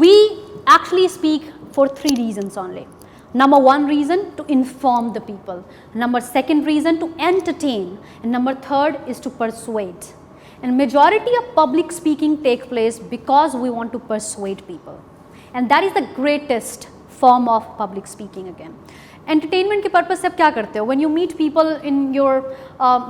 we actually speak for 3 reasons only. Number 1 reason, to inform the people. Number 2nd reason, to entertain. And number 3rd is to persuade. And majority of public speaking take place because we want to persuade people. And that is the greatest form of public speaking again. Entertainment के purpose से आप क्या करते हो? When you meet people in your,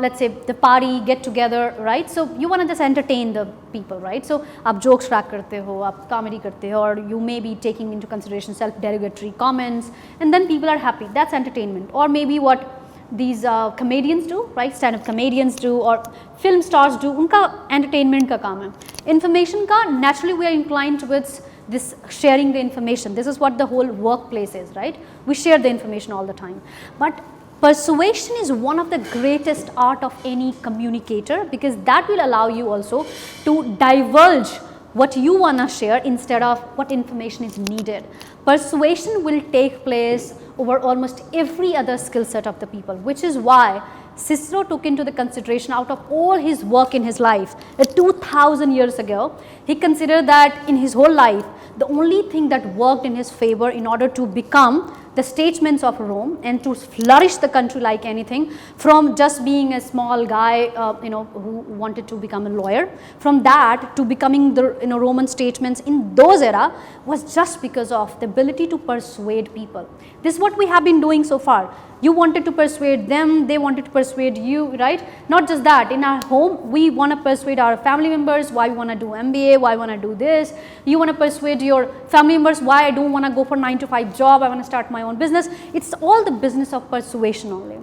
let's say the party, get together, right? So you want to just entertain the people, right? So आप jokes crack करते हो, आप comedy करते हो, or you may be taking into consideration self-derogatory comments, and then people are happy. That's entertainment. Or maybe what these comedians do, right? Stand-up comedians do, or film stars do. उनका entertainment का काम है. Information का naturally we are inclined towards this sharing the information. This is what the whole workplace is, right? We share the information all the time. But persuasion is one of the greatest art of any communicator, because that will allow you also to divulge what you want to share instead of what information is needed. Persuasion will take place over almost every other skill set of the people, which is why Cicero took into the consideration out of all his work in his life, 2000 years ago, he considered that in his whole life, the only thing that worked in his favor in order to become the statesmen of Rome and to flourish the country like anything, from just being a small guy, who wanted to become a lawyer, from that to becoming the Roman statesmen in those era, was just because of the ability to persuade people. This is what we have been doing so far. You wanted to persuade them, they wanted to persuade you, right? Not just that, in our home, we want to persuade our family members why we want to do MBA, why we want to do this. You want to persuade your family members why I don't want to go for 9-to-5 job, I want to start my own business. It's all the business of persuasion only.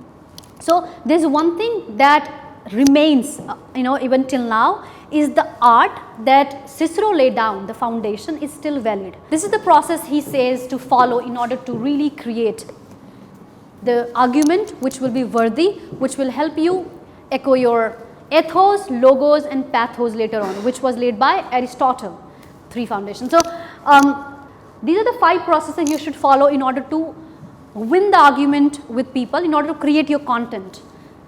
So there's one thing that remains, even till now, is the art that Cicero laid down, the foundation is still valid. This is the process he says to follow in order to really create the argument which will be worthy, which will help you echo your ethos, logos and pathos later on, which was laid by Aristotle, 3 foundations. So these are the 5 processes you should follow in order to win the argument with people, in order to create your content.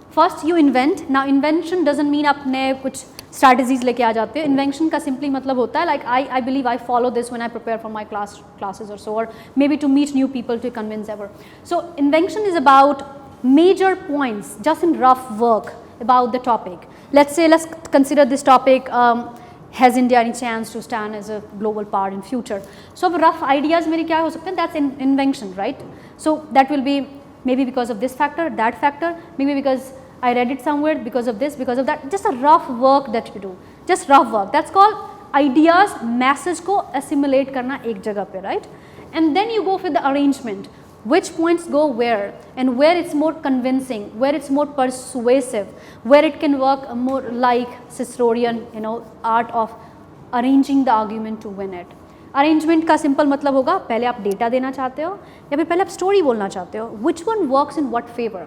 First you invent. Now invention doesn't mean आप नए कुछ strategies लेके आ जाते हो. Invention का simply मतलब होता है like I believe I follow this when I prepare for my classes or so, or maybe to meet new people to convince ever. So invention is about major points just in rough work about the topic. Let's consider this topic, has India any chance to stand as a global power in future? So rough ideas मेरे क्या हो सकते हैं? That's invention, right? So that will be maybe because of this factor, that factor, maybe because I read it somewhere, because of this, because of that. Just a rough work that you do, just rough work. That's called ideas, message को assimilate करना एक जगह पे, right? And then you go for the arrangement. Which points go where, and where it's more convincing, where it's more persuasive, where it can work more like Ciceronian, art of arranging the argument to win it. Arrangement का simple मतलब होगा पहले आप data देना चाहते हो या फिर पहले आप story बोलना चाहते हो. Which one works in what favor?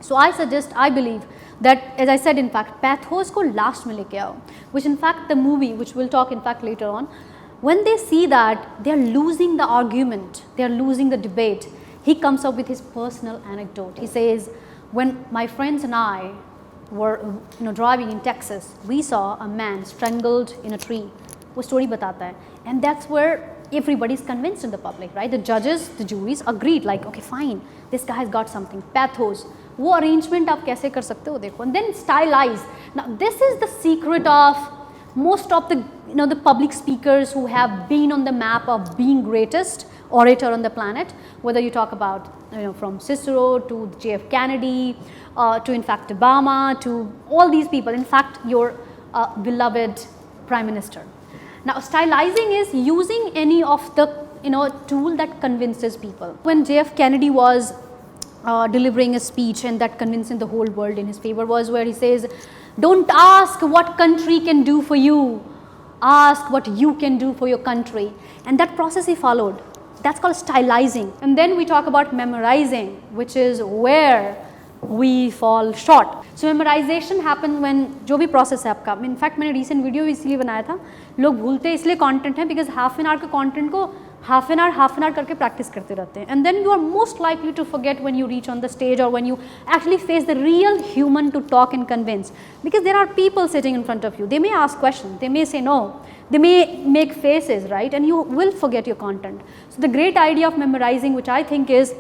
So I believe that, as I said, in fact, pathos को last में लेके आओ, which in fact the movie, which we'll talk in fact later on, when they see that they are losing the argument, they are losing the debate, he comes up with his personal anecdote. He says, when my friends and I were driving in Texas, we saw a man strangled in a tree. वो story बताता है, and that's where everybody is convinced in the public, right? The judges, the juries agreed, like, okay, fine, this guy has got something. Pathos, वो arrangement आप कैसे कर सकते हो देखो. And then stylize. Now this is the secret of most of the the public speakers who have been on the map of being greatest orator on the planet, whether you talk about from Cicero to JF Kennedy to in fact Obama, to all these people, in fact your beloved Prime Minister. Now stylizing is using any of the tool that convinces people. When JF Kennedy was delivering a speech, and that convincing the whole world in his favor, was where he says, don't ask what country can do for you, ask what you can do for your country. And that process he followed. That's called stylizing. And then we talk about memorizing, which is where we fall short. So memorization happens when जो भी process है आपका. In fact मैंने recent video इसलिए बनाया था, लोग भूलते इसलिए content है because half an hour के content को हाफ एन आवर करके प्रैक्टिस करते रहते हैं, and then you are most likely to forget when you reach on the stage और when you actually face the real human to talk and convince, because there are people sitting in front of you, they may ask question, they may say no, they may make faces, right, and you will forget your content. So the great idea of memorizing, which I think is,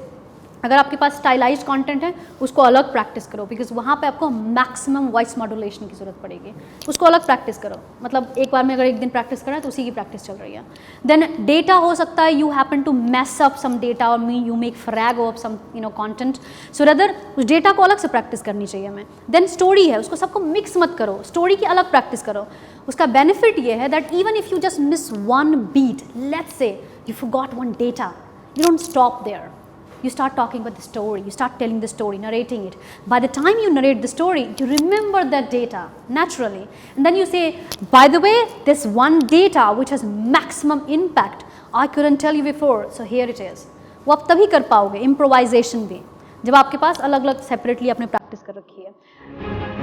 अगर आपके पास stylised content है उसको अलग practice करो, because वहाँ पे आपको maximum voice modulation की ज़रूरत पड़ेगी, उसको अलग प्रैक्टिस करो. मतलब एक बार में अगर एक दिन प्रैक्टिस करें तो उसी की प्रैक्टिस चल रही है. देन डेटा हो सकता है you happen to mess up some data और you make frag of some content, so rather उस डेटा को अलग से प्रैक्टिस करनी चाहिए हमें. देन स्टोरी है, उसको सबको मिक्स मत करो, स्टोरी की अलग प्रैक्टिस करो. उसका बेनिफिट ये है that even if you just miss one beat, let's say you forgot one data, you don't stop there. You start talking about the story, you start telling the story, narrating it. By the time you narrate the story, you remember that data naturally. And then you say, by the way, this one data which has maximum impact, I couldn't tell you before, so here it is. वो आप तभी कर पाओगे, improvisation भी, जब आपके पास अलग अलग separately आपने practice कर रखी है.